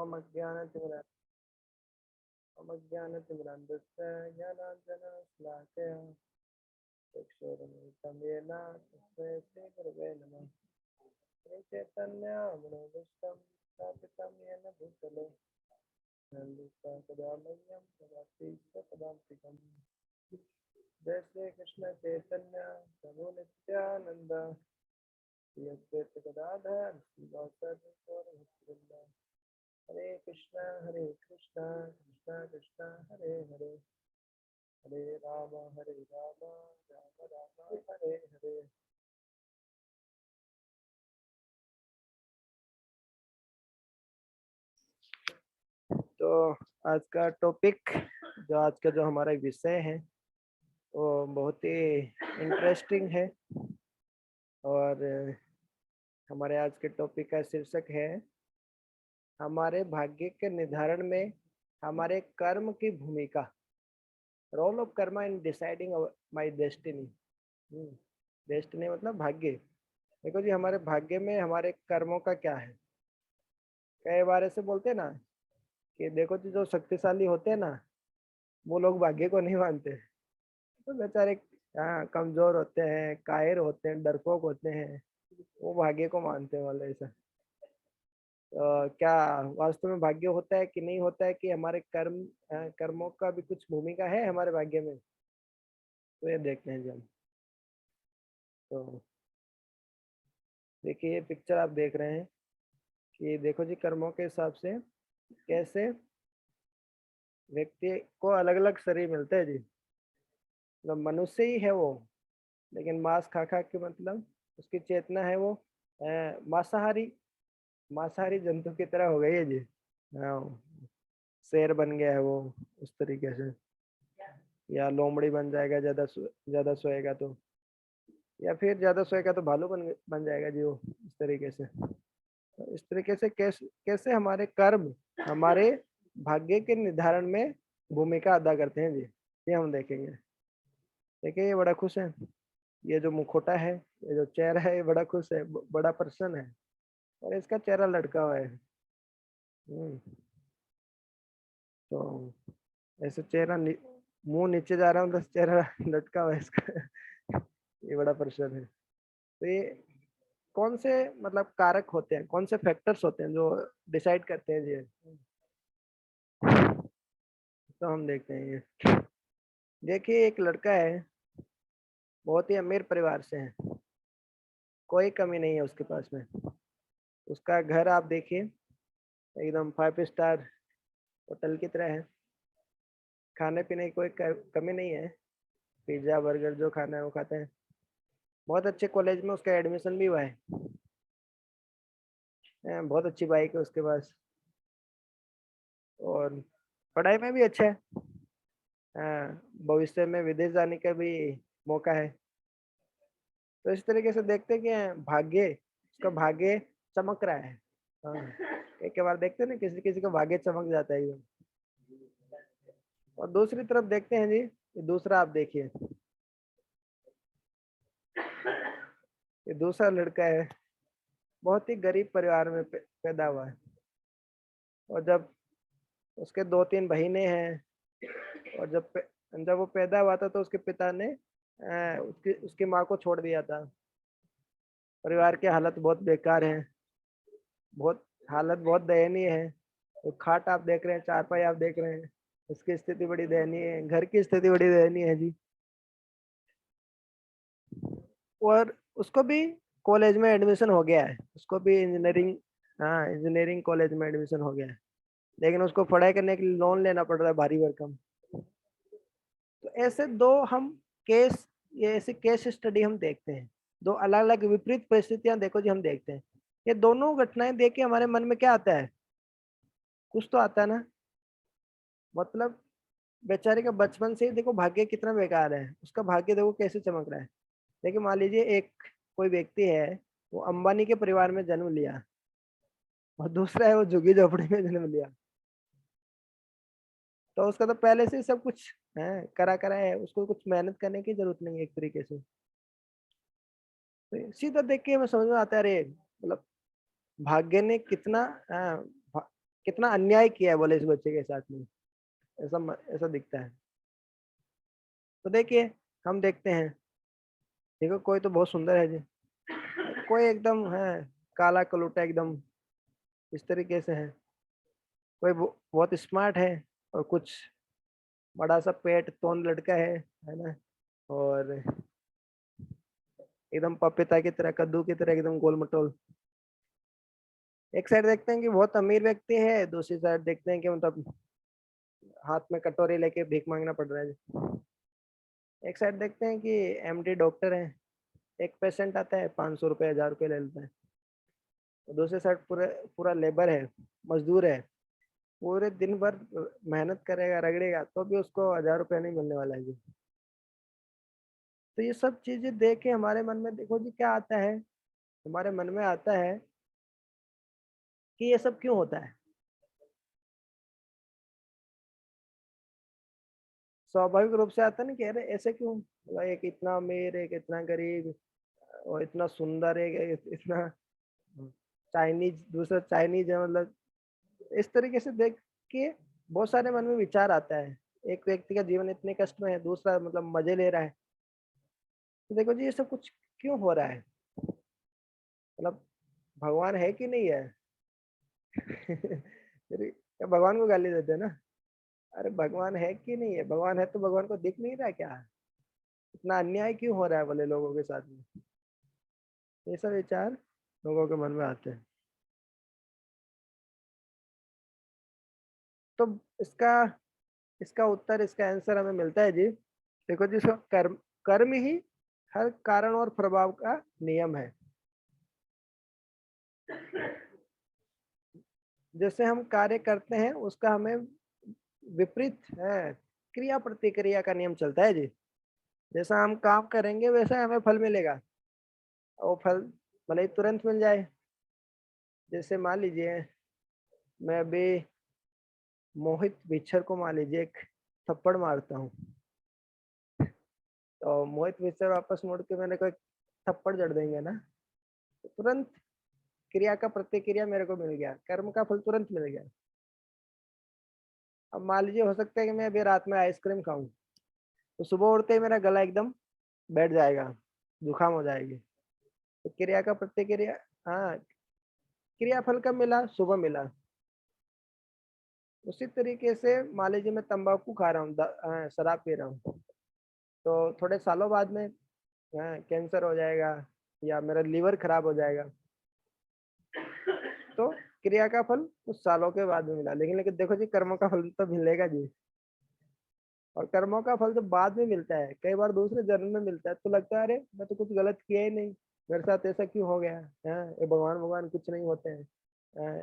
मम ज्ञानतिमिरान्धस्य ज्ञानाञ्जनशलाकया चक्षुरुन्मिलितं येन तस्मै श्रीगुरवे नमः। श्रीचैतन्यमनोभीष्टं स्थापितं येन भूतले कदा मह्यं ददाति स्वपदान्तिकम्। जय श्री कृष्ण चैतन्य प्रभु नित्यानंद श्री अद्वैत गदाधर श्रीवासादि गौरभक्तवृंद। हरे कृष्णा कृष्णा कृष्णा हरे हरे हरे राम राम राम हरे हरे। तो आज का टॉपिक आज का जो हमारा विषय है वो बहुत ही इंटरेस्टिंग है और हमारे आज के टॉपिक का शीर्षक है हमारे भाग्य के निर्धारण में हमारे कर्म की भूमिका, role of karma in deciding my destiny. Destiny मतलब भाग्य। देखो जी, हमारे भाग्य में हमारे कर्मों का क्या है। कई बार ऐसे बोलते हैं ना कि देखो जी, जो शक्तिशाली होते हैं ना वो लोग भाग्य को नहीं मानते, तो बेचारे कमजोर होते हैं, कायर होते हैं, डरपोक होते हैं, वो भाग्य को मानते हैं वाले ऐसा। क्या वास्तव में भाग्य होता है कि नहीं होता है, कि हमारे कर्मों का भी कुछ भूमिका है हमारे भाग्य में, तो ये देखते हैं जी हम। तो देखिए, ये पिक्चर आप देख रहे हैं कि देखो जी, कर्मों के हिसाब से कैसे व्यक्ति को अलग अलग शरीर मिलते हैं जी। मतलब मनुष्य ही है वो, लेकिन मांस खा खा के मतलब उसकी चेतना है वो मांसाहारी मांसाहारी जंतु की तरह हो गई है जी। हाँ, शेर बन गया है वो उस तरीके से, या लोमड़ी बन जाएगा ज्यादा सोएगा तो, या फिर ज्यादा सोएगा तो भालू बन जाएगा जी वो, इस तरीके से। तो इस तरीके से कैसे कैसे हमारे कर्म हमारे भाग्य के निर्धारण में भूमिका अदा करते हैं जी, ये हम देखेंगे। देखिए, ये बड़ा खुश है, ये जो मुखोटा है, ये जो चेहरा है, ये बड़ा खुश है, बड़ा प्रसन्न है, और इसका चेहरा लटका हुआ है। हम्म, तो ऐसे मुंह नीचे जा रहा हूँ तो चेहरा लटका हुआ है इसका। ये बड़ा प्रसन्न है। तो ये कौन से मतलब कारक होते हैं, कौन से फैक्टर्स होते हैं जो डिसाइड करते हैं जी। तो हम देखते हैं ये। देखिए, एक लड़का है, बहुत ही अमीर परिवार से है, कोई कमी नहीं है उसके पास में। उसका घर आप देखिए, एकदम 5 स्टार होटल की तरह है। खाने पीने की कोई कमी नहीं है, पिज्जा बर्गर जो खाना है वो खाते हैं। बहुत अच्छे कॉलेज में उसका एडमिशन भी हुआ है। बहुत अच्छी बाइक है उसके पास, और पढ़ाई में भी अच्छा है। भविष्य में विदेश जाने का भी मौका है। तो इस तरीके से देखते हैं कि उसका भाग्य चमक रहा है। एक बार देखते हैं ना, किसी किसी का भाग्य चमक जाता है ये। और दूसरी तरफ देखते हैं जी, ये दूसरा आप देखिए, ये दूसरा लड़का है, बहुत ही गरीब परिवार में पैदा हुआ है। और जब उसके 2-3 बहनें हैं, और जब वो पैदा हुआ था तो उसके पिता ने उसकी माँ को छोड़ दिया था। परिवार की हालत बहुत बेकार है, हालत बहुत दयनीय है। तो खाट आप देख रहे हैं, चारपाई आप देख रहे हैं, उसकी स्थिति बड़ी दयनीय है, घर की स्थिति बड़ी दयनीय है जी। और उसको भी कॉलेज में एडमिशन हो गया है, उसको भी इंजीनियरिंग कॉलेज में एडमिशन हो गया है, लेकिन उसको पढ़ाई करने के लिए लोन लेना पड़ रहा है भारी भरकम। तो ऐसे दो हम केस ये ऐसे केस स्टडी हम देखते हैं, दो अलग अलग विपरीत परिस्थितियां देखो जी हम देखते हैं। ये दोनों घटनाएं देख के हमारे मन में क्या आता है, कुछ तो आता है ना। मतलब बेचारे का बचपन से ही देखो भाग्य कितना बेकार है, उसका भाग्य देखो कैसे चमक रहा है। देखिए, मान लीजिए एक कोई व्यक्ति है, वो अंबानी के परिवार में जन्म लिया, और दूसरा है वो झुग्गी झोपड़ी में जन्म लिया। तो उसका तो पहले से ही सब कुछ है, करा है, उसको कुछ मेहनत करने की जरूरत नहीं है एक तरीके से। तो सीधा देख के हमें समझ में आता है, अरे मतलब भाग्य ने कितना कितना अन्याय किया है बोले इस बच्चे के साथ में, ऐसा दिखता है। तो देखिए हम देखते हैं, देखो कोई तो बहुत सुंदर है जी, कोई एकदम है काला कलूटा एकदम इस तरीके से है, कोई बहुत स्मार्ट है, और कुछ बड़ा सा पेट तोंद लड़का है ना, और एकदम पपीता की तरह, कद्दू की तरह एकदम गोल मटोल। एक साइड देखते हैं कि बहुत अमीर व्यक्ति है, दूसरी साइड देखते हैं कि मतलब हाथ में कटोरी लेके भीख मांगना पड़ रहा है। एक साइड देखते हैं कि एमडी डॉक्टर है, एक पेशेंट आता है 500 रुपये 1000 रुपये ले लेता है। और दूसरी साइड पूरे पूरा लेबर है, मजदूर है, पूरे दिन भर मेहनत करेगा रगड़ेगा तो भी उसको 1000 रुपये नहीं मिलने वाला है जी। तो ये सब चीजें देख के हमारे मन में देखो जी क्या आता है, हमारे मन में आता है कि ये सब क्यों होता है। स्वाभाविक रूप से आता है ना कि अरे ऐसे क्यों, मतलब एक इतना अमीर एक इतना गरीब, और इतना सुंदर एक इतना चाइनीज, दूसरा चाइनीज है, मतलब इस तरीके से देख के बहुत सारे मन में विचार आता है। एक व्यक्ति का जीवन इतने कष्ट में है, दूसरा मतलब मजे ले रहा है। तो देखो जी ये सब कुछ क्यों हो रहा है, मतलब भगवान है कि नहीं है। फिर क्या भगवान को गाली देते हैं ना, अरे भगवान है कि नहीं है, भगवान है तो भगवान को दिख नहीं रहा क्या, इतना अन्याय क्यों हो रहा है बोले लोगों के साथ में। ये सब विचार लोगों के मन में आते हैं। तो इसका इसका उत्तर, इसका आंसर हमें मिलता है जी, देखो जी कर्म, कर्म ही हर कारण और प्रभाव का नियम है। जैसे हम कार्य करते हैं उसका हमें विपरीत है, क्रिया प्रतिक्रिया का नियम चलता है जी। जैसा हम काम करेंगे वैसा हमें फल मिलेगा, और फल भले ही तुरंत मिल जाए। जैसे मान लीजिए मैं अभी मोहित विच्छर को मान लीजिए एक थप्पड़ मारता हूँ, तो मोहित विच्छर वापस मुड़ के मेरे को एक थप्पड़ जड़ देंगे ना, तो तुरंत क्रिया का प्रतिक्रिया मेरे को मिल गया, कर्म का फल तुरंत मिल गया। अब मान लीजिए हो सकता है कि मैं अभी रात में आइसक्रीम खाऊं, तो सुबह उठते ही मेरा गला एकदम बैठ जाएगा, जुकाम हो जाएगी। तो क्रिया का प्रतिक्रिया, हाँ, क्रिया फल कब मिला, सुबह मिला। उसी तरीके से मान लीजिए मैं तंबाकू खा रहा हूँ, शराब पी रहा हूँ, तो थोड़े सालों बाद में कैंसर हो जाएगा या मेरा लीवर खराब हो जाएगा। तो क्रिया का फल कुछ सालों के बाद में मिला, लेकिन देखो जी कर्मों का फल तो मिलेगा जी। और कर्मों का फल जब बाद में मिलता है, कई बार दूसरे जन्म में मिलता है, तो लगता है अरे मैं तो कुछ गलत किया ही नहीं, मेरे साथ ऐसा क्यों हो गया है, ये भगवान भगवान कुछ नहीं होते हैं,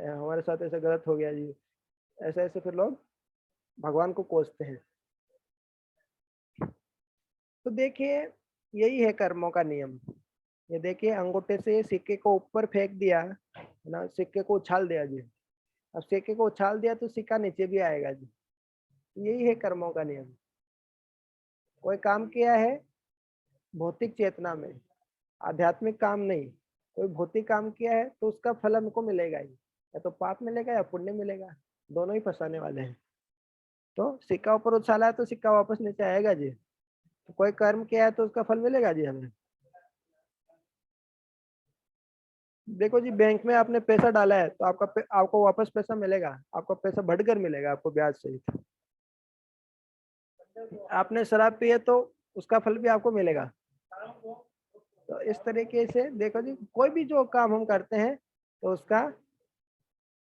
हमारे साथ ऐसा गलत हो गया जी। ऐसे ऐसे फिर लोग भगवान को कोसते हैं। तो देखिए यही है कर्मों का नियम। ये देखिए अंगूठे से सिक्के को ऊपर फेंक दिया है ना, सिक्के को उछाल दिया जी, अब सिक्के को उछाल दिया तो सिक्का नीचे भी आएगा जी। यही है कर्मों का नियम। कोई काम किया है भौतिक चेतना में, आध्यात्मिक काम नहीं, कोई भौतिक काम किया है तो उसका फल हमको मिलेगा ही, या तो पाप मिलेगा या पुण्य मिलेगा, दोनों ही फंसाने वाले हैं। तो सिक्का ऊपर उछाला है तो सिक्का वापस नीचे आएगा जी। तो कोई कर्म किया है तो उसका फल मिलेगा जी हमें। देखो जी बैंक में आपने पैसा डाला है तो आपको वापस पैसा मिलेगा, आपका पैसा बढ़कर मिलेगा आपको ब्याज सहित। आपने शराब पी है तो उसका फल भी आपको मिलेगा। तो इस तरीके से देखो जी कोई भी जो काम हम करते हैं तो उसका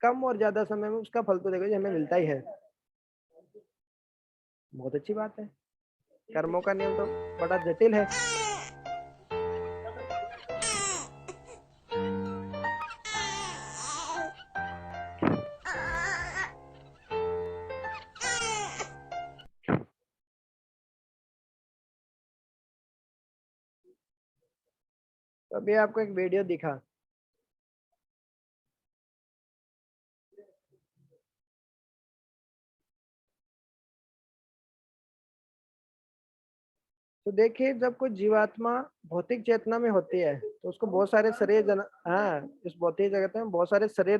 कम और ज्यादा समय में उसका फल तो देखो जी हमें मिलता ही है। बहुत अच्छी बात है। कर्मों का नियम तो बड़ा जटिल है। तो अभी आपको एक वीडियो दिखा, तो देखिए जब कोई जीवात्मा भौतिक चेतना में होती है तो उसको बहुत सारे शरीर हाँ, इस भौतिक जगत में बहुत सारे शरीर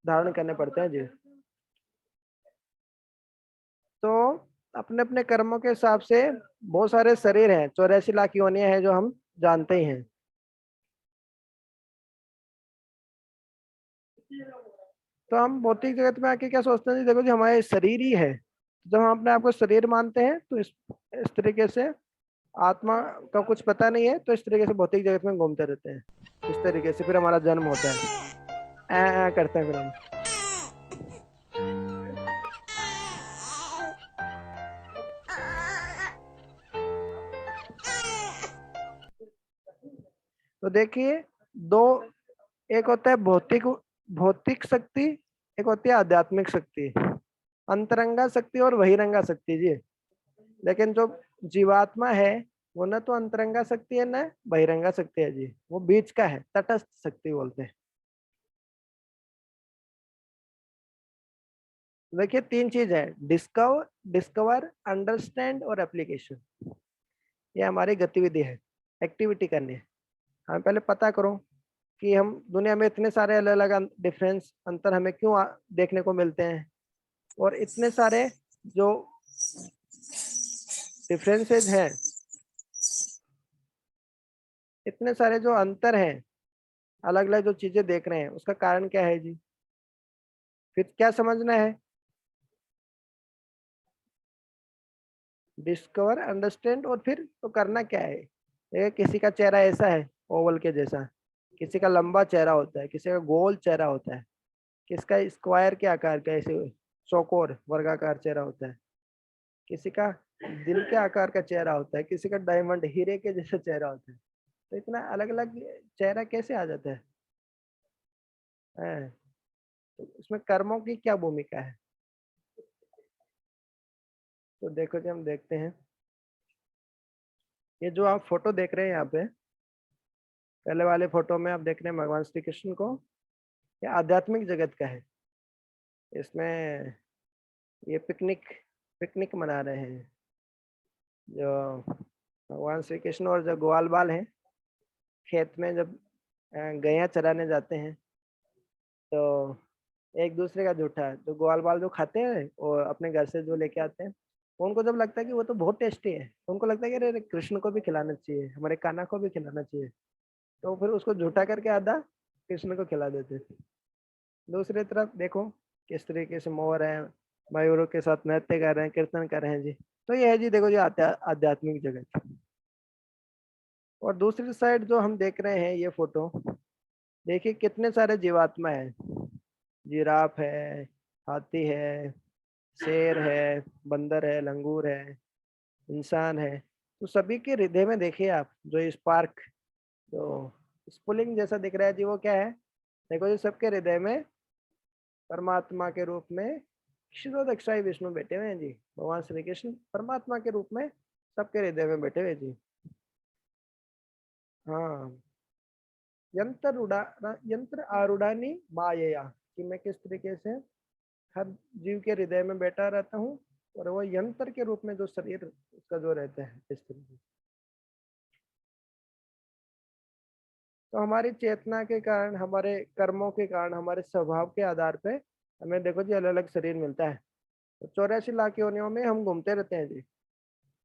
धारण करने पड़ते हैं जी। तो अपने अपने कर्मों के हिसाब से बहुत सारे शरीर हैं, 84 लाख योनियां हैं जो हम जानते ही हैं। तो हम भौतिक जगत में आके क्या सोचते हैं जी, देखो जी हमारे शरीर ही है। जब हम अपने आप को शरीर मानते हैं तो इस तरीके से आत्मा का कुछ पता नहीं है, तो इस तरीके से भौतिक जगत में घूमते रहते हैं। इस तरीके से फिर हमारा जन्म होता है, करते हैं फिर हम। तो देखिए, दो, एक होता है भौतिक भौतिक शक्ति, एक होती है आध्यात्मिक शक्ति, अंतरंगा शक्ति और बहिरंगा शक्ति जी। लेकिन जो जीवात्मा है वो ना तो अंतरंगा शक्ति है ना बहिरंगा शक्ति है जी, वो बीच का है, तटस्थ शक्ति बोलते हैं। देखिए तीन चीज है, डिस्कवर अंडरस्टैंड और एप्लीकेशन। ये हमारी गतिविधि है, एक्टिविटी करनी है। हमें पहले पता करो कि हम दुनिया में इतने सारे अलग अलग डिफरेंस अंतर हमें क्यों देखने को मिलते हैं, और इतने सारे जो डिफरेंसेस हैं, इतने सारे जो अंतर हैं, अलग अलग जो चीजें देख रहे हैं, उसका कारण क्या है जी। फिर क्या समझना है, डिस्कवर अंडरस्टैंड, और फिर तो करना क्या है। देखिए किसी का चेहरा ऐसा है ओवल के जैसा, किसी का लंबा चेहरा होता है, किसी का गोल चेहरा होता है, किसका स्क्वायर के आकार का ऐसे चौकोर वर्गाकार चेहरा होता है, किसी का दिल के आकार का चेहरा होता है, किसी का डायमंड हीरे के जैसा चेहरा होता है। तो इतना अलग अलग चेहरा कैसे आ जाता है, हैं? तो उसमें कर्मों की क्या भूमिका है। तो देखो जी हम देखते हैं, ये जो आप फोटो देख रहे हैं यहाँ पे, पहले वाले फोटो में आप देख रहे हैं भगवान श्री कृष्ण को, ये आध्यात्मिक जगत का है। इसमें ये पिकनिक पिकनिक मना रहे हैं, जो भगवान श्री कृष्ण और जो ग्वाल बाल हैं, खेत में जब गैया चराने जाते हैं, तो एक दूसरे का जूठा जो ग्वाल बाल जो खाते हैं और अपने घर से जो लेके आते हैं, तो उनको जब लगता है कि वो तो बहुत टेस्टी है, तो उनको लगता है कि अरे कृष्ण को भी खिलाना चाहिए, हमारे कान्हा को भी खिलाना चाहिए। तो फिर उसको जूठा करके आधा कृष्ण को खिला देते थे। दूसरी तरफ देखो किस तरीके से मोर है, मयूरों के साथ नृत्य कर रहे हैं, कीर्तन कर रहे हैं जी। तो ये है जी, देखो जी आध्यात्मिक जगत। और दूसरी साइड जो हम देख रहे हैं ये फोटो, देखिए कितने सारे जीवात्मा है, जिराफ है, हाथी है, शेर है, बंदर है, लंगूर है, इंसान है। तो सभी के हृदय में देखिए आप जो स्पार्क, जो स्फुलिंग जैसा दिख रहा है जी, वो क्या है। देखो जी सबके हृदय में परमात्मा के रूप में क्षीरोदक्षाई विष्णु बैठे हुए हैं जी, भगवान श्री कृष्ण परमात्मा के रूप में सबके हृदय में बैठे हुए जी। हाँ, यंत्र आरूढ़ानी मायया, कि मैं किस तरीके से हर जीव के हृदय में बैठा रहता हूँ, और वो यंत्र के रूप में जो शरीर उसका जो रहता है इस तरीके से। तो हमारी चेतना के कारण, हमारे कर्मों के कारण, हमारे स्वभाव के आधार पे हमें देखो जी अलग अलग शरीर मिलता है। तो 84 लाख योनियों में हम घूमते रहते हैं जी।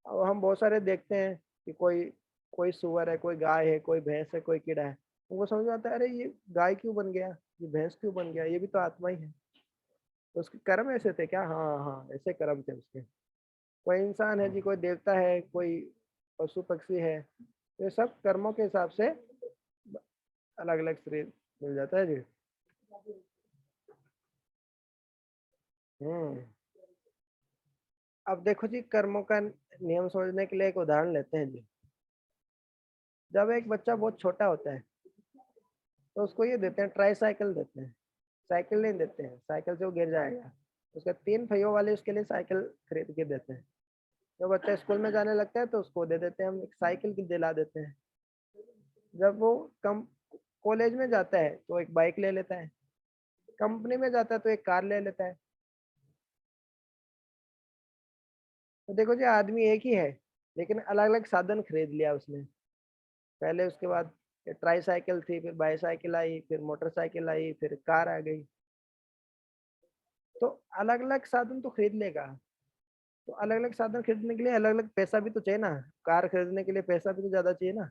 अब हम बहुत सारे देखते हैं कि कोई कोई सुअर है, कोई गाय है, कोई भैंस है, कोई कीड़ा है। उनको समझ में आता है, अरे ये गाय क्यों बन गया, ये भैंस क्यों बन गया, ये भी तो आत्मा ही है। तो उसके कर्म ऐसे थे क्या, हाँ हाँ ऐसे कर्म थे उसके। कोई इंसान है जी, कोई देवता है, कोई पशु पक्षी है, ये सब कर्मों के हिसाब से अलग अलग शरीर मिल जाता है जी। हम्म। अब देखो जी कर्मों का नियम समझने के लिए एक उदाहरण लेते हैं जी। जब एक बच्चा बहुत छोटा होता है, तो उसको ये देते हैं, ट्राई साइकिल देते हैं। साइकिल नहीं देते हैं, साइकिल से वो गिर जाएगा, उसका 3 पहियों वाले उसके लिए साइकिल खरीद के देते हैं। जब बच्चा स्कूल में जाने लगता है तो उसको दे देते हैं, हम एक साइकिल की दिला देते हैं। जब वो कम कॉलेज में जाता है तो एक बाइक ले लेता है, कंपनी में जाता है तो एक कार ले लेता है। तो देखो जी आदमी एक ही है, लेकिन अलग अलग साधन खरीद लिया उसने। पहले उसके बाद ट्राई साइकिल थी, फिर बाईसाइकिल आई, फिर मोटरसाइकिल आई, फिर कार आ गई। तो अलग अलग साधन तो खरीद लेगा, तो अलग अलग साधन खरीदने के लिए अलग अलग पैसा भी तो चाहिए ना। कार खरीदने के लिए पैसा भी तो ज्यादा चाहिए ना।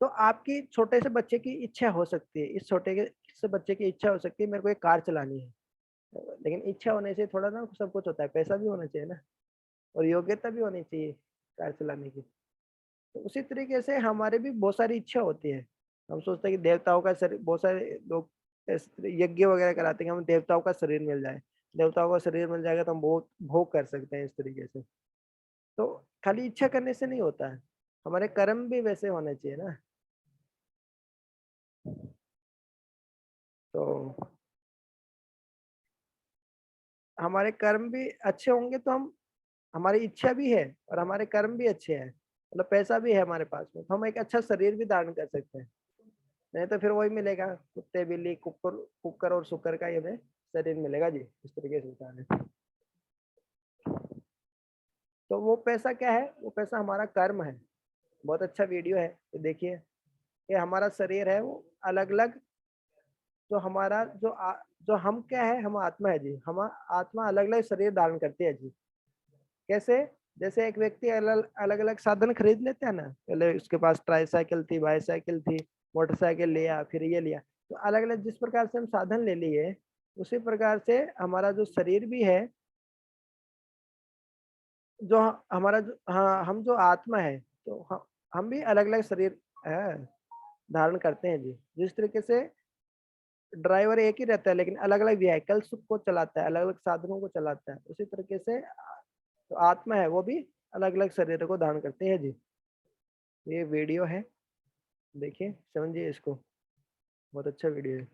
तो आपकी छोटे से बच्चे की इच्छा हो सकती है, इस छोटे के से बच्चे की इच्छा हो सकती है मेरे को एक कार चलानी है, लेकिन इच्छा होने से थोड़ा ना सब कुछ होता है, पैसा भी होना चाहिए ना, और योग्यता भी होनी चाहिए कार चलाने की। तो उसी तरीके से हमारे भी बहुत सारी इच्छा होती है। हम सोचते हैं कि देवताओं का शरीर, बहुत सारे लोग यज्ञ वगैरह कराते हैं कि हमें देवताओं का शरीर मिल जाए, देवताओं का शरीर मिल जाएगा तो हम बहुत भोग कर सकते हैं इस तरीके से। तो खाली इच्छा करने से नहीं होता है, हमारे कर्म भी वैसे होने चाहिए ना। तो हमारे कर्म भी अच्छे होंगे तो हम, हमारी इच्छा भी है और हमारे कर्म भी अच्छे हैं, मतलब पैसा भी है हमारे पास में, तो हम एक अच्छा शरीर भी धारण कर सकते हैं। नहीं तो फिर वही मिलेगा, कुत्ते बिल्ली कुकर कुकर और शुकर का ही हमें शरीर मिलेगा जी, इस तरीके से होता है। तो वो पैसा क्या है, वो पैसा हमारा कर्म है। बहुत अच्छा वीडियो है, तो देखिए कि हमारा शरीर है वो अलग अलग, जो हमारा जो हम क्या है, हम आत्मा है जी, हम आत्मा अलग अलग शरीर धारण करती है जी। कैसे? जैसे एक व्यक्ति अलग अलग अलग साधन खरीद लेते हैं ना, पहले उसके पास ट्राईसाइकिल थी, बाईसाइकिल थी, मोटरसाइकिल लिया, फिर ये लिया, तो अलग अलग जिस प्रकार से हम साधन ले लिए, उसी प्रकार से हमारा जो शरीर भी है, जो हमारा जो, हाँ हम जो आत्मा है, तो हम भी अलग अलग शरीर है धारण करते हैं जी। जिस तरीके से ड्राइवर एक ही रहता है लेकिन अलग अलग व्हीकल्स को चलाता है, अलग अलग साधनों को चलाता है, उसी तरीके से जो आत्मा है वो भी अलग अलग शरीर को धारण करते हैं जी। ये वीडियो है, देखिए समझिए इसको, बहुत अच्छा वीडियो है।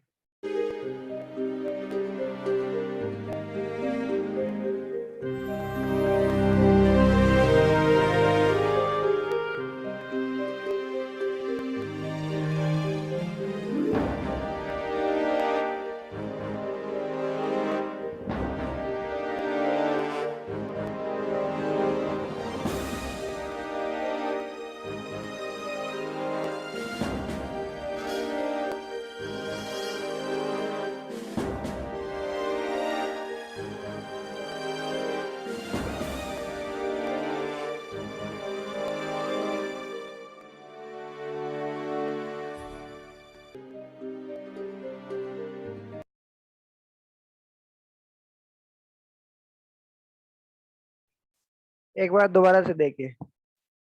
एक बार दोबारा से देखिए,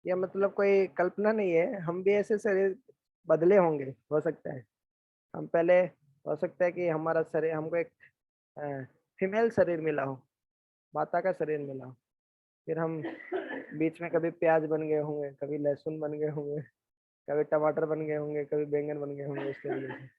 यह मतलब कोई कल्पना नहीं है, हम भी ऐसे शरीर बदले होंगे, हो सकता है। हम पहले, हो सकता है कि हमारा शरीर हमको एक फीमेल शरीर मिला हो, माता का शरीर मिला हो, फिर हम बीच में कभी प्याज बन गए होंगे, कभी लहसुन बन गए होंगे, कभी टमाटर बन गए होंगे, कभी बैंगन बन गए होंगे, इस तरीके से।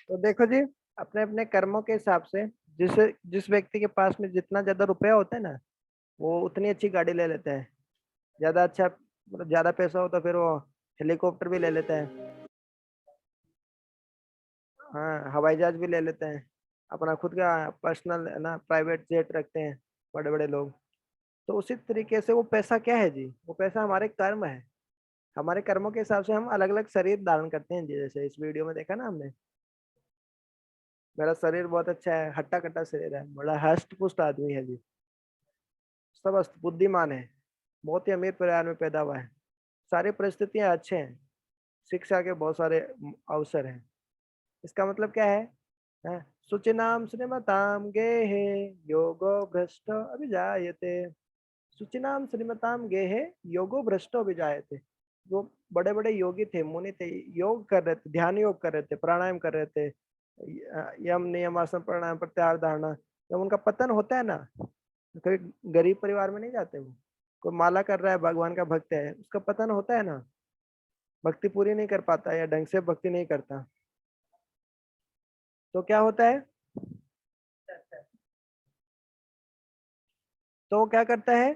तो देखो जी, अपने अपने कर्मों के हिसाब से, जिस व्यक्ति के पास में जितना ज्यादा रुपया होता है ना, वो उतनी अच्छी गाड़ी ले लेता है। ज्यादा अच्छा, मतलब ज्यादा पैसा हो तो फिर वो हेलीकॉप्टर भी ले लेता है, हाँ हवाई जहाज भी ले लेते हैं, अपना खुद का पर्सनल है ना, प्राइवेट जेट रखते हैं बड़े बड़े लोग। तो उसी तरीके से वो पैसा क्या है जी, वो पैसा हमारे कर्म है। हमारे कर्मों के हिसाब से हम अलग अलग शरीर धारण करते हैं जी, जैसे इस वीडियो में देखा ना हमने, मेरा शरीर बहुत अच्छा है, हट्टा कट्टा शरीर है, बड़ा हष्ट पुष्ट आदमी है जी, स्वस्थ बुद्धिमान है, बहुत ही अमीर परिवार में पैदा हुआ है, सारी परिस्थितियां अच्छे हैं, शिक्षा के बहुत सारे अवसर हैं। इसका मतलब क्या है? हैं? शुचिनाम श्रीमताम गेहे योगो भ्रष्ट अभिजायते। शुचिनाम श्रीमताम गेहे योगो भ्रष्टो अभिजायते। जो बड़े बड़े योगी थे, मुनि थे, योग कर रहे थे, ध्यान योग कर रहे थे, प्राणायाम कर रहे थे, यम नियम आसन प्राणायाम प्रत्याहार धारणा, जब उनका पतन होता है ना, कभी गरीब परिवार में नहीं जाते वो, कोई माला कर रहा है, भगवान का भक्त है, उसका पतन होता है ना, भक्ति पूरी नहीं कर पाता या ढंग से भक्ति नहीं करता, तो क्या होता है, तो वो क्या करता है,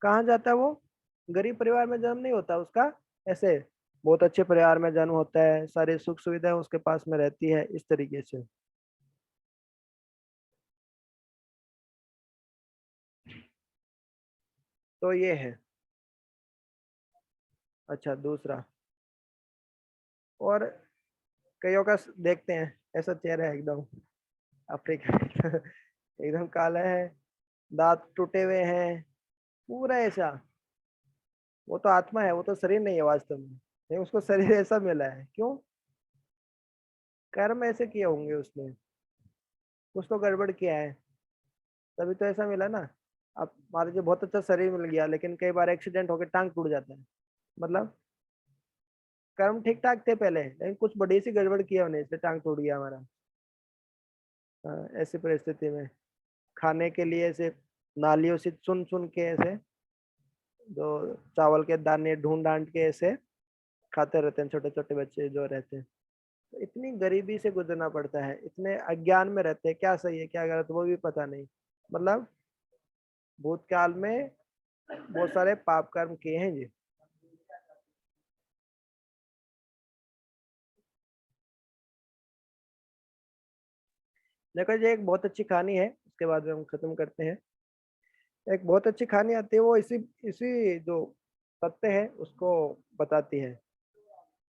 कहाँ जाता है वो, गरीब परिवार में जन्म नहीं होता उसका, ऐसे बहुत अच्छे परिवार में जन्म होता है, सारी सुख सुविधाएं उसके पास में रहती है, इस तरीके से। तो ये है। अच्छा, दूसरा, और कईयों का देखते हैं, ऐसा चेहरा है एकदम अफ्रीका एकदम काला है, दांत टूटे हुए हैं, पूरा ऐसा, वो तो आत्मा है, वो तो शरीर नहीं है वास्तव में, लेकिन उसको शरीर ऐसा मिला है, क्यों, कर्म ऐसे किए होंगे उसने, कुछ तो गड़बड़ किया है, तभी तो ऐसा मिला ना। अब मान लीजिए बहुत अच्छा शरीर मिल गया, लेकिन कई बार एक्सीडेंट होकर टांग टूट जाता है, मतलब कर्म ठीक ठाक थे पहले, लेकिन कुछ बड़ी सी गड़बड़ किया हमने, इसलिए टांग टूट गया हमारा। ऐसी परिस्थिति में खाने के लिए ऐसे नालियों से चुन चुन के ऐसे, जो चावल के दाने ढूंढ ढांड के ऐसे खाते रहते हैं छोटे छोटे बच्चे जो रहते हैं, तो इतनी गरीबी से गुजरना पड़ता है, इतने अज्ञान में रहते हैं, क्या सही है क्या गलत वो भी पता नहीं, मतलब भूतकाल में बहुत सारे पाप कर्म किए हैं जी। देखो, ये एक बहुत अच्छी कहानी है, उसके बाद में हम खत्म करते हैं। एक बहुत अच्छी कहानी आती है, वो इसी इसी जो सत्य है उसको बताती है,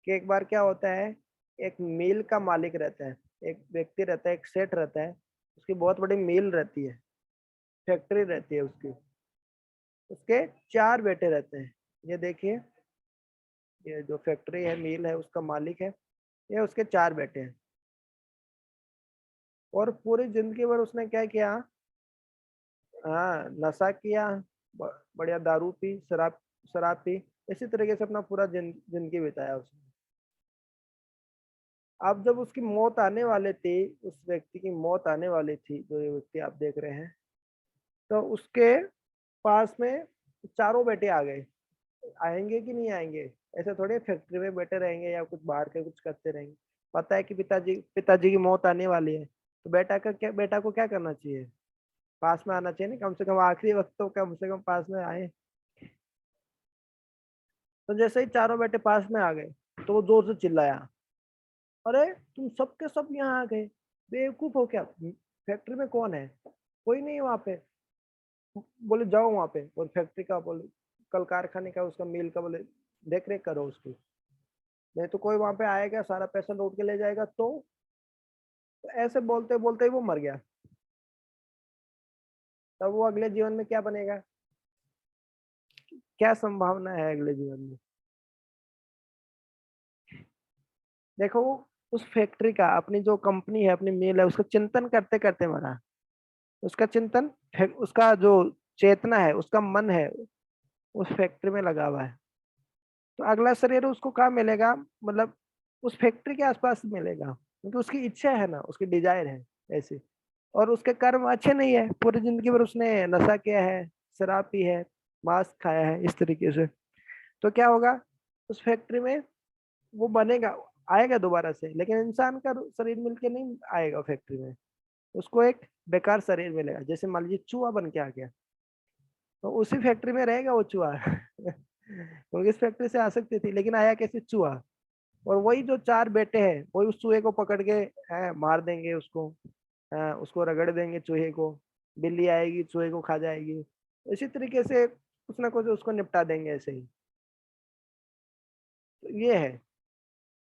कि एक बार क्या होता है, एक मिल का मालिक रहता है, एक व्यक्ति रहता है, एक सेठ रहता है, उसकी बहुत बड़ी मिल रहती है, फैक्ट्री रहती है उसकी, उसके चार बेटे रहते हैं। ये देखिए, ये जो फैक्ट्री है, मिल है, उसका मालिक है, ये उसके चार बेटे हैं, और पूरी जिंदगी भर उसने क्या किया, हाँ नशा किया, बढ़िया दारू पी, शराब शराब पी, इसी तरीके से अपना पूरा जिंदगी बिताया उसने। अब जब उसकी मौत आने वाली थी, उस व्यक्ति की मौत आने वाली थी, जो ये व्यक्ति आप देख रहे हैं, तो उसके पास में चारों बेटे आ गए। आएंगे कि नहीं आएंगे, ऐसे थोड़े फैक्ट्री में बैठे रहेंगे या कुछ बाहर के कुछ करते रहेंगे, पता है कि पिताजी पिताजी की मौत आने वाली है, तो बेटा को क्या करना चाहिए, पास में आना चाहिए, नहीं कम से कम आखिरी वक्त तो कम से कम पास में आए। तो जैसे ही चारों बेटे पास में आ गए, तो वो जोर से चिल्लाया, अरे तुम सबके सब यहाँ आ गए, बेवकूफ हो क्या, फैक्ट्री में कौन है, कोई नहीं है वहां पे, बोले जाओ वहां पे, और फैक्ट्री का बोले, कल कारखाने का उसका मिल का बोले देख रेख करो उसकी, नहीं तो कोई वहां पे आएगा सारा पैसा लूट के ले जाएगा, तो ऐसे बोलते बोलते ही वो मर गया। तब वो अगले जीवन में क्या बनेगा, क्या संभावना है अगले जीवन में, देखो उस फैक्ट्री का, अपनी जो कंपनी है, अपनी मिल है, उसका चिंतन करते करते मरा, उसका चिंतन, उसका जो चेतना है, उसका मन है, उस फैक्ट्री में लगा हुआ है, तो अगला शरीर उसको कहाँ मिलेगा, मतलब उस फैक्ट्री के आसपास मिलेगा, क्योंकि उसकी इच्छा है ना, उसकी डिजायर है ऐसी, और उसके कर्म अच्छे नहीं है, पूरी जिंदगी भर उसने नशा किया है, शराब पी है, मांस खाया है, इस तरीके से, तो क्या होगा, उस फैक्ट्री में वो बनेगा, आएगा दोबारा से, लेकिन इंसान का शरीर मिलके नहीं आएगा फैक्ट्री में, उसको एक बेकार शरीर मिलेगा, जैसे मान लीजिए चूहा बन के आ गया, तो उसी फैक्ट्री में रहेगा वो चूहा क्योंकि इस फैक्ट्री से आ सकती थी, लेकिन आया कैसे, चूहा, और वही जो चार बेटे हैं, वही उस चूहे को पकड़ के मार देंगे उसको, उसको रगड़ देंगे चूहे को, बिल्ली आएगी चूहे को खा जाएगी, इसी तरीके से कुछ ना कुछ उसको निपटा देंगे ऐसे ही, तो ये है,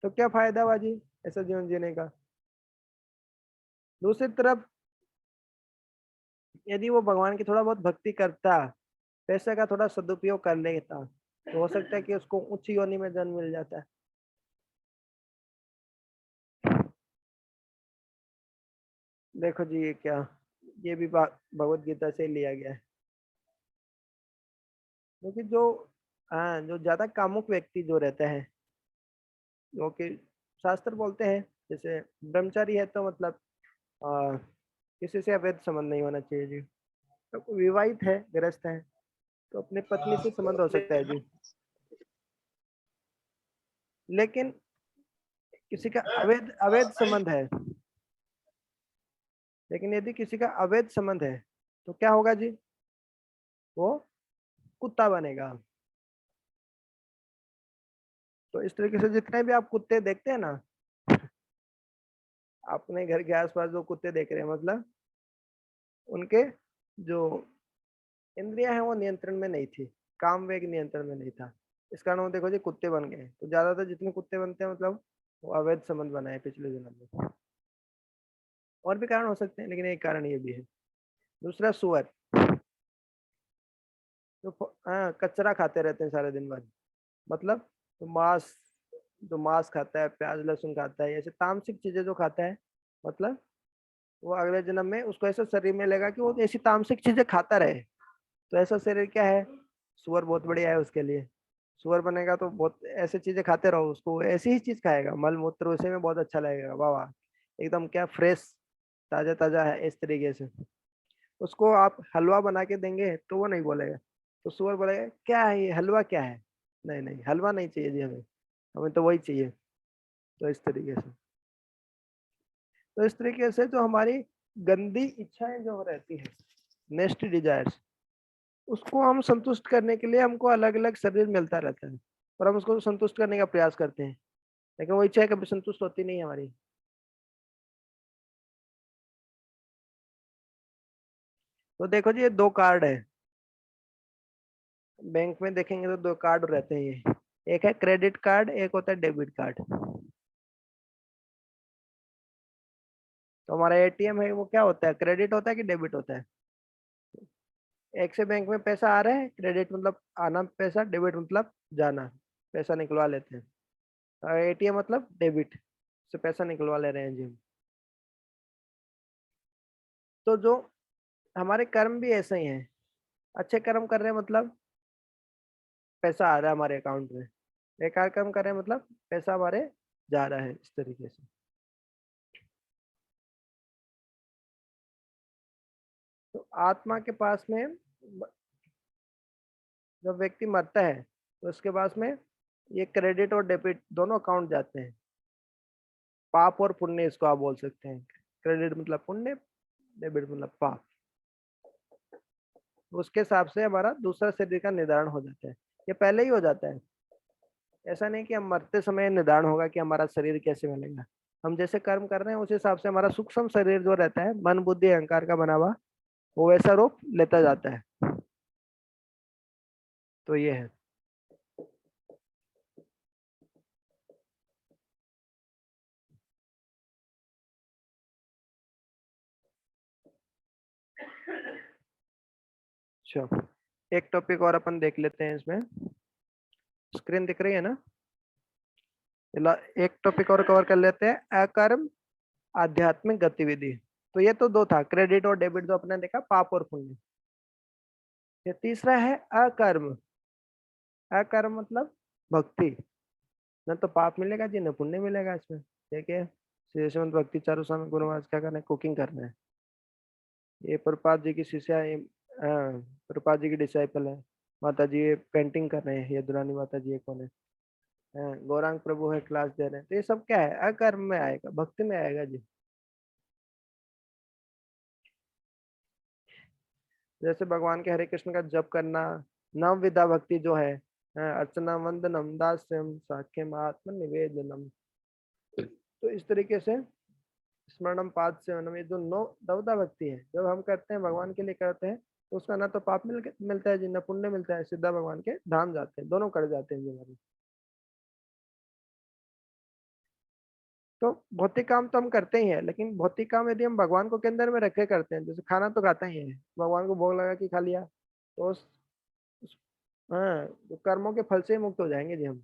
तो क्या फायदा बाजी ऐसा जीवन जीने का। दूसरी तरफ यदि वो भगवान की थोड़ा बहुत भक्ति करता, पैसे का थोड़ा सदुपयोग कर लेता, तो हो सकता है कि उसको उच्च योनि में जन्म मिल जाता है। देखो जी, ये क्या, ये भी भगवत गीता से लिया गया है, क्योंकि जो, हाँ जो ज्यादा कामुक व्यक्ति जो रहता है, जो कि शास्त्र बोलते हैं जैसे ब्रह्मचारी है तो मतलब किसी से अवैध संबंध नहीं होना चाहिए जी। तो विवाहित है, गृहस्थ है, तो अपनी पत्नी से संबंध हो सकता है जी। लेकिन किसी का अवैध अवैध संबंध है, लेकिन यदि किसी का अवैध संबंध है तो क्या होगा जी? वो कुत्ता बनेगा। तो इस तरीके से जितने भी आप कुत्ते देखते हैं ना, अपने घर के आसपास जो कुत्ते देख रहे हैं, मतलब उनके जो इंद्रियां हैं वो नियंत्रण में नहीं थी, काम वेग नियंत्रण में नहीं था। इस कारण वो देखो जी कुत्ते बन गए। तो ज्यादातर जितने कुत्ते बनते हैं मतलब वो अवैध संबंध बनाए पिछले जन्म में। और भी कारण हो सकते हैं, लेकिन एक कारण ये भी है। दूसरा सुअर, जो हाँ कचरा खाते रहते हैं सारे दिन भर, मतलब तो मांस, जो मांस खाता है, प्याज लहसुन खाता है, ऐसे तामसिक चीजें जो खाता है, मतलब वो अगले जन्म में उसको ऐसा शरीर में लेगा कि वो ऐसी तामसिक चीजें खाता रहे। तो ऐसा शरीर क्या है? सुअर बहुत बढ़िया है उसके लिए। सुअर बनेगा तो बहुत ऐसी चीजें खाते रहो, उसको ऐसी ही चीज खाएगा, मल मूत्र उसे में बहुत अच्छा लगेगा, वाह वाह, एकदम क्या फ्रेश, ताजा ताजा है, इस तरीके से। उसको आप हलवा बना के देंगे तो वो नहीं बोलेगा। तो सुअर बोलेगा क्या है ये, हलवा क्या है? नहीं नहीं, हलवा नहीं चाहिए जी हमें, हमें तो वही चाहिए। तो इस तरीके से, तो इस तरीके से जो हमारी गंदी इच्छाएं जो रहती है, नेक्स्ट डिजायर्स, उसको हम संतुष्ट करने के लिए हमको अलग अलग शरीर मिलता रहता है, और हम उसको संतुष्ट करने का प्रयास करते हैं, लेकिन वो इच्छा कभी संतुष्ट होती नहीं है हमारी। तो देखो जी, ये दो कार्ड है। बैंक में देखेंगे तो दो कार्ड रहते हैं ये, एक है क्रेडिट कार्ड, एक होता है डेबिट कार्ड। तो हमारा एटीएम है वो क्या होता है, क्रेडिट होता है कि डेबिट होता है? एक से बैंक में पैसा आ रहा है, क्रेडिट मतलब आना पैसा, डेबिट मतलब जाना, पैसा निकलवा लेते हैं। और एटीएम मतलब डेबिट, से पैसा निकलवा ले रहे हैं जी हम। तो जो हमारे कर्म भी ऐसे ही हैं, अच्छे कर्म कर रहे हैं मतलब पैसा आ रहा है हमारे अकाउंट में, बेकार कर्म कर रहे हैं मतलब पैसा हमारे जा रहा है, इस तरीके से। तो आत्मा के पास में जब व्यक्ति मरता है तो उसके पास में ये क्रेडिट और डेबिट दोनों अकाउंट जाते हैं, पाप और पुण्य इसको आप बोल सकते हैं। क्रेडिट मतलब पुण्य, डेबिट मतलब पाप। उसके हिसाब से हमारा दूसरा शरीर का निर्धारण हो जाता है, ये पहले ही हो जाता है। ऐसा नहीं कि हम मरते समय निर्धारण होगा कि हमारा शरीर कैसे बनेगा। हम जैसे कर्म कर रहे हैं उस हिसाब से हमारा सूक्ष्म शरीर जो रहता है, मन बुद्धि अहंकार का बना हुआ, वो वैसा रूप लेता जाता है। तो ये है। अच्छा, एक टॉपिक और अपन देख लेते हैं इसमें। स्क्रीन दिख रही है ना? एक टॉपिक और कवर कर लेते हैं, अकर्म आध्यात्मिक गतिविधि। तो ये तो दो था, क्रेडिट और डेबिट जो अपने देखा, पाप और पुण्य। ये तीसरा है अकर्म। अकर्म मतलब भक्ति। न तो पाप मिलेगा जी, न पुण्य मिलेगा इसमें। देखिए, श्री यशवंत भक्ति चारू स्वामी गुरुवास क्या करना है, कुकिंग करना है। ये प्रपात जी की शिष्या है, हाँ, प्रपात जी की डिसाइपल है। माता जी ये पेंटिंग कर रहे हैं, ये दुरानी माता जी ये कौन है? हाँ, गौरांग प्रभु है, क्लास दे रहे हैं। तो ये सब क्या है, अकर्म में आएगा, भक्ति में आएगा जी। जैसे भगवान के हरे कृष्ण का जप करना, नव विधा भक्ति जो है, अर्चना वंदनम दास्यम साख्यम आत्म निवेदनम। तो इस तरीके से स्मरणम पाद सेवनम, ये जो नौ नवदा भक्ति है जब हम करते हैं, भगवान के लिए करते हैं, तो उसका ना तो पाप मिलता है जी, ना पुण्य मिलता है, सीधा भगवान के धाम जाते हैं, दोनों कर जाते हैं जी हमारे। तो भौतिक काम तो हम करते ही हैं, लेकिन भौतिक काम यदि हम भगवान को केंद्र में रखे करते हैं, जैसे खाना तो खाता ही है, भगवान को भोग लगा के खा लिया, तो हाँ, तो कर्मों के फल से ही मुक्त हो जाएंगे जी हम।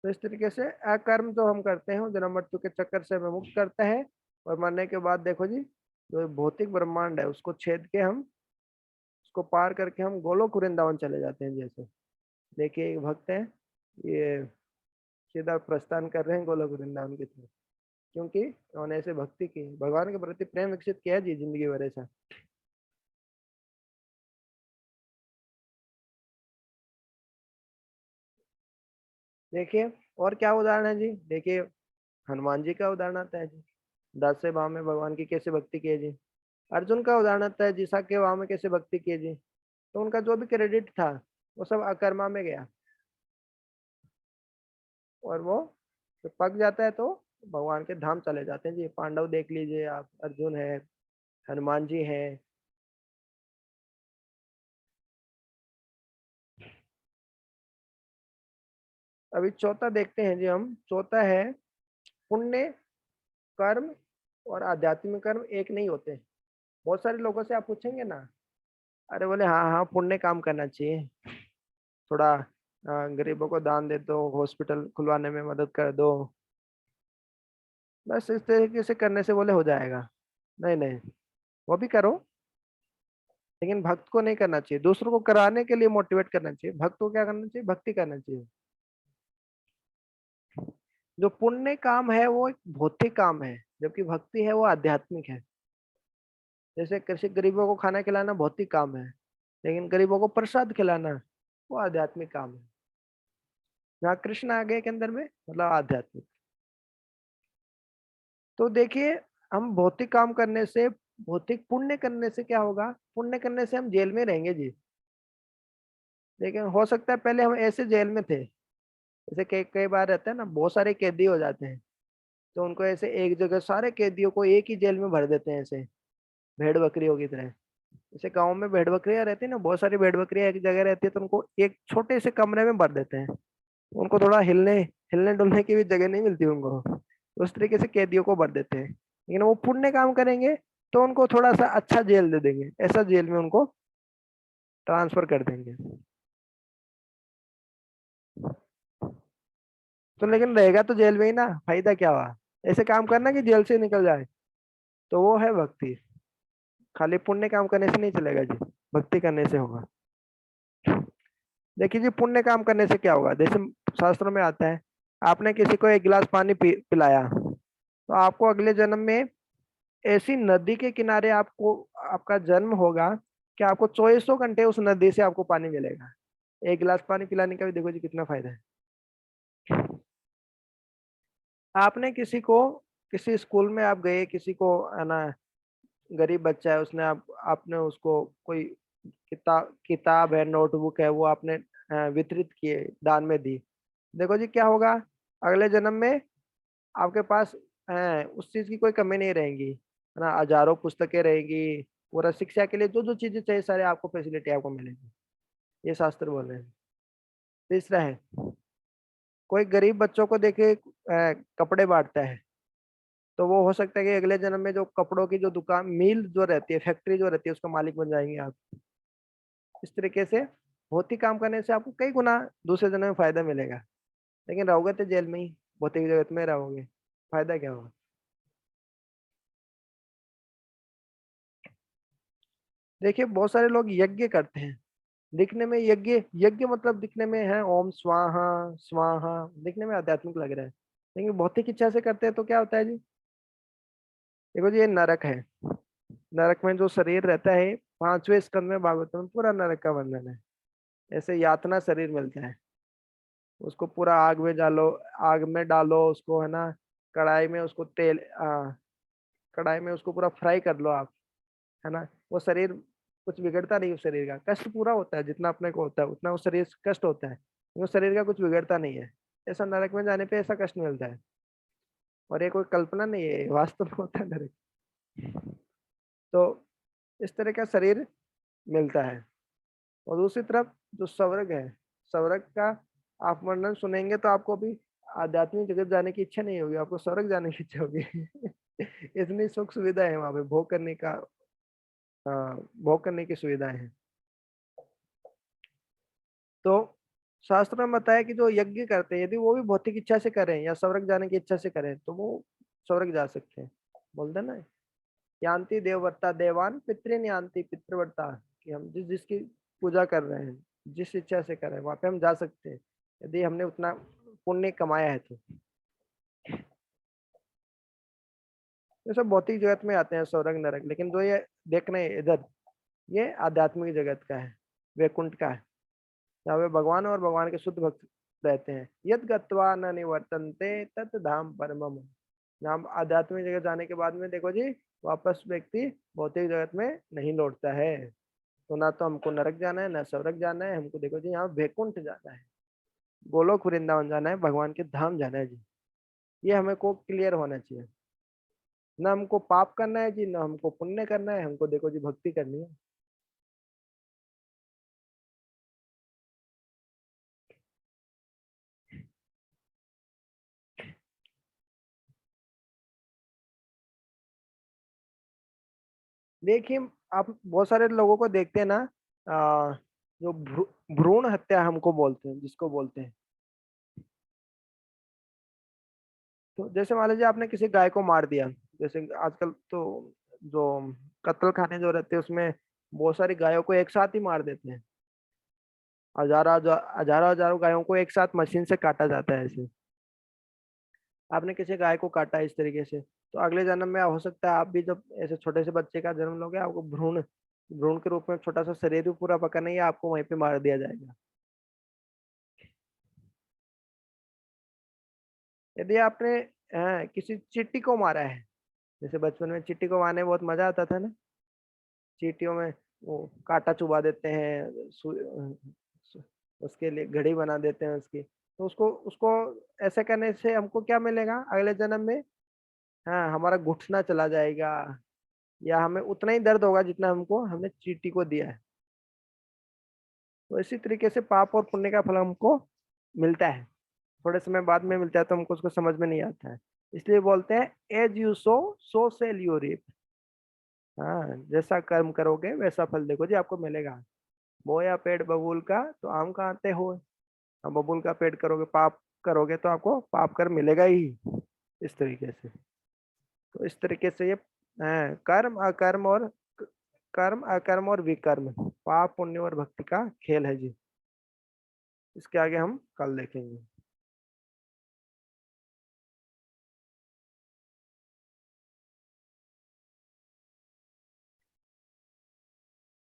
तो इस तरीके से अकर्म जो हम करते हैं वो जन्म मृत्यु के चक्कर से हमें मुक्त करता है। और मरने के बाद देखो जी, जो भौतिक ब्रह्मांड है उसको छेद के हम, उसको पार करके हम गोलोक वृंदावन चले जाते हैं। जैसे देखिए, एक भक्त है, ये सीधा प्रस्थान कर रहे हैं गोलोक वृंदावन की तरफ, क्योंकि उन्होंने ऐसे भक्ति की, भगवान के प्रति प्रेम विकसित किया जी जिंदगी भर ऐसा। देखिए और क्या उदाहरण है जी, देखिए हनुमान जी का उदाहरण आता है जी, 10वें भाव में भगवान की कैसे भक्ति की है जी। अर्जुन का उदाहरण आता है जिसा के भाव में कैसे भक्ति की है जी। तो उनका जो भी क्रेडिट था वो सब अकर्मा में गया, और वो जब पक जाता है तो भगवान के धाम चले जाते हैं जी। पांडव देख लीजिए आप, अर्जुन है, हनुमान जी है। अभी चौथा देखते हैं जी हम, चौथा है पुण्य कर्म और आध्यात्मिक कर्म एक नहीं होते। बहुत सारे लोगों से आप पूछेंगे ना, अरे बोले हाँ हाँ पुण्य काम करना चाहिए, थोड़ा गरीबों को दान दे दो, हॉस्पिटल खुलवाने में मदद कर दो, बस इस तरीके से करने से बोले हो जाएगा। नहीं नहीं, वो भी करो, लेकिन भक्त को नहीं करना चाहिए, दूसरों को कराने के लिए मोटिवेट करना चाहिए। भक्त को क्या करना चाहिए, भक्ति करना चाहिए। जो पुण्य काम है वो एक भौतिक काम है, जबकि भक्ति है वो आध्यात्मिक है। जैसे किसी गरीबों को खाना खिलाना भौतिक काम है, लेकिन गरीबों को प्रसाद खिलाना वो आध्यात्मिक काम है। जहाँ कृष्ण आ गए के अंदर में मतलब आध्यात्मिक। तो देखिए हम भौतिक काम करने से, भौतिक पुण्य करने से क्या होगा, पुण्य करने से हम जेल में रहेंगे जी। लेकिन हो सकता है पहले हम ऐसे जेल में थे, जैसे कई कई बार रहता है ना, बहुत सारे कैदी हो जाते हैं, तो उनको ऐसे एक जगह सारे कैदियों को एक ही जेल में भर देते हैं, ऐसे भेड़ बकरियों की तरह। जैसे गांव में भेड़ बकरियां रहती है ना, बहुत सारी भेड़ बकरियां एक जगह रहती है, तो उनको एक छोटे से कमरे में भर देते हैं, उनको थोड़ा हिलने हिलने डुलने की भी जगह नहीं मिलती उनको, उस तरीके से कैदियों को भर देते हैं। लेकिन वो पुण्य काम करेंगे तो उनको थोड़ा सा अच्छा जेल दे देंगे, ऐसा जेल में उनको ट्रांसफर कर देंगे। तो लेकिन रहेगा तो जेल में ही ना, फायदा क्या हुआ, ऐसे काम करना कि जेल से निकल जाए। तो वो है भक्ति, खाली पुण्य काम करने से नहीं चलेगा जी, भक्ति करने से होगा। देखिए जी पुण्य काम करने से क्या होगा, जैसे शास्त्रों में आता है, आपने किसी को एक गिलास पानी पिलाया, तो आपको अगले जन्म में ऐसी नदी के किनारे आपको आपका जन्म होगा कि आपको 2400 घंटे उस नदी से आपको पानी मिलेगा। एक गिलास पानी पिलाने का भी देखो जी कितना फायदा है। आपने किसी को, किसी स्कूल में आप गए, किसी को है ना, गरीब बच्चा है, उसने आपने उसको कोई किताब है, नोटबुक है, वो आपने वितरित किए, दान में दी। देखो जी क्या होगा, अगले जन्म में आपके पास उस चीज की कोई कमी नहीं रहेगी, है ना, हजारों पुस्तकें रहेगी, पूरा शिक्षा के लिए जो जो चीजें चाहिए सारे आपको फैसिलिटी आपको मिलेगी। ये शास्त्र बोल रहे हैं। तीसरा है, कोई गरीब बच्चों को देखे कपड़े बांटता है, तो वो हो सकता है कि अगले जन्म में जो कपड़ों की जो दुकान, मिल जो रहती है, फैक्ट्री जो रहती है, उसका मालिक बन जाएंगे आप। इस तरीके से भौतिक काम करने से आपको कई गुना दूसरे जन्म में फायदा मिलेगा। लेकिन रहोगे तो जेल में ही, भौतिक जगत में रहोगे, फायदा क्या होगा। देखिए बहुत सारे लोग यज्ञ करते हैं, दिखने में यज्ञ, यज्ञ मतलब दिखने में है ओम स्वाहा स्वाहा, दिखने में आध्यात्मिक लग रहा है, लेकिन भौतिक इच्छा से करते हैं तो क्या होता है जी। देखो जी ये नरक है, नरक में जो शरीर रहता है, 5वें स्कंद में भागवत में पूरा नरक का वर्णन है। ऐसे यातना शरीर मिलता है, उसको पूरा आग में डालो, आग में डालो उसको, है ना, कढ़ाई में उसको तेल कढ़ाई में उसको पूरा फ्राई कर लो आप, है ना, वो शरीर कुछ बिगड़ता नहीं, उस शरीर का कष्ट पूरा होता है, जितना अपने को होता है उतना उस शरीर से कष्ट होता है, उस शरीर का कुछ बिगड़ता नहीं है। ऐसा नरक में जाने पे ऐसा कष्ट मिलता है, और ये कोई कल्पना नहीं है, ये वास्तव में होता है नरक। तो इस तरह का शरीर मिलता है। और दूसरी तरफ जो स्वर्ग है, स्वर्ग का आप वर्णन सुनेंगे तो आपको भी आध्यात्मिक जगत जाने की इच्छा नहीं होगी, आपको स्वर्ग जाने की इच्छा होगी। इतनी सुख सुविधा है वहां पे, भोग करने का, भोग करने की सुविधाएं हैं। तो शास्त्र में बताया कि जो यज्ञ करते हैं, यदि वो भी भौतिक इच्छा से करें या स्वर्ग जाने की इच्छा से करें तो वो स्वर्ग जा सकते हैं। बोलते ना, यान्ति देववर्ता देवान पितृन यान्ति पितृवर्ता, कि हम जिस जिसकी पूजा कर रहे हैं, जिस इच्छा से कर रहे हैं वहां पे हम जा सकते हैं, यदि हमने उतना पुण्य कमाया है तो। ये सब भौतिक जगत में आते हैं, स्वर्ग नरक, लेकिन जो ये देख रहे हैं इधर, ये आध्यात्मिक जगत का है, वैकुंठ का है, जहाँ पे भगवान और भगवान के शुद्ध भक्त रहते हैं। यद गत्वा न निवर्तन्ते तत् धाम परमम। नाम आध्यात्मिक जगत जाने के बाद में देखो जी, वापस व्यक्ति भौतिक जगत में नहीं लौटता है। तो ना तो हमको नरक जाना है, ना स्वर्ग जाना है, हमको देखो जी यहाँ वैकुंठ जाना है, गोलोक वृंदावन जाना है, भगवान के धाम जाना है जी। ये हमें को क्लियर होना चाहिए। ना हमको पाप करना है जी, ना हमको पुण्य करना है, हमको देखो जी भक्ति करनी है। देखिए, आप बहुत सारे लोगों को देखते हैं ना, जो भ्रूण हत्या हमको बोलते हैं, जिसको बोलते हैं। तो जैसे मान लीजिए आपने किसी गाय को मार दिया, जैसे आजकल तो जो कत्ल खाने जो रहते हैं उसमें बहुत सारी गायों को एक साथ ही मार देते हैं। हजारों हजारों गायों को एक साथ मशीन से काटा जाता है ऐसे। आपने किसी गाय को काटा इस तरीके से, तो अगले जन्म में हो सकता है आप भी जब ऐसे छोटे से बच्चे का जन्म लोगे, आपको भ्रूण भ्रूण के रूप में छोटा सा शरीर भी पूरा पका नहीं है, आपको वहीं पे मार दिया जाएगा। यदि आपने किसी चींटी को मारा है, जैसे बचपन में चींटी को मारने में बहुत मजा आता था ना, चींटियों में वो कांटा चुबा देते हैं, उसके लिए घड़ी बना देते हैं उसकी, तो उसको उसको ऐसे करने से हमको क्या मिलेगा अगले जन्म में? हाँ, हमारा घुटना चला जाएगा, या हमें उतना ही दर्द होगा जितना हमको हमने चींटी को दिया है। तो इसी तरीके से पाप और पुण्य का फल हमको मिलता है, थोड़े समय बाद में मिलता है, तो हमको उसको समझ में नहीं आता है। इसलिए बोलते हैं as you sow shall you reap. हाँ, जैसा कर्म करोगे वैसा फल देखो जी आपको मिलेगा। बोया पेड़ बबूल का तो आम कहाँ आते हो। अब बबूल का पेड़ करोगे, पाप करोगे तो आपको पाप कर मिलेगा ही। इस तरीके से, तो इस तरीके से ये कर्म अकर्म और कर्म अकर्म और विकर्म, पाप पुण्य और भक्ति का खेल है जी। इसके आगे हम कल देखेंगे।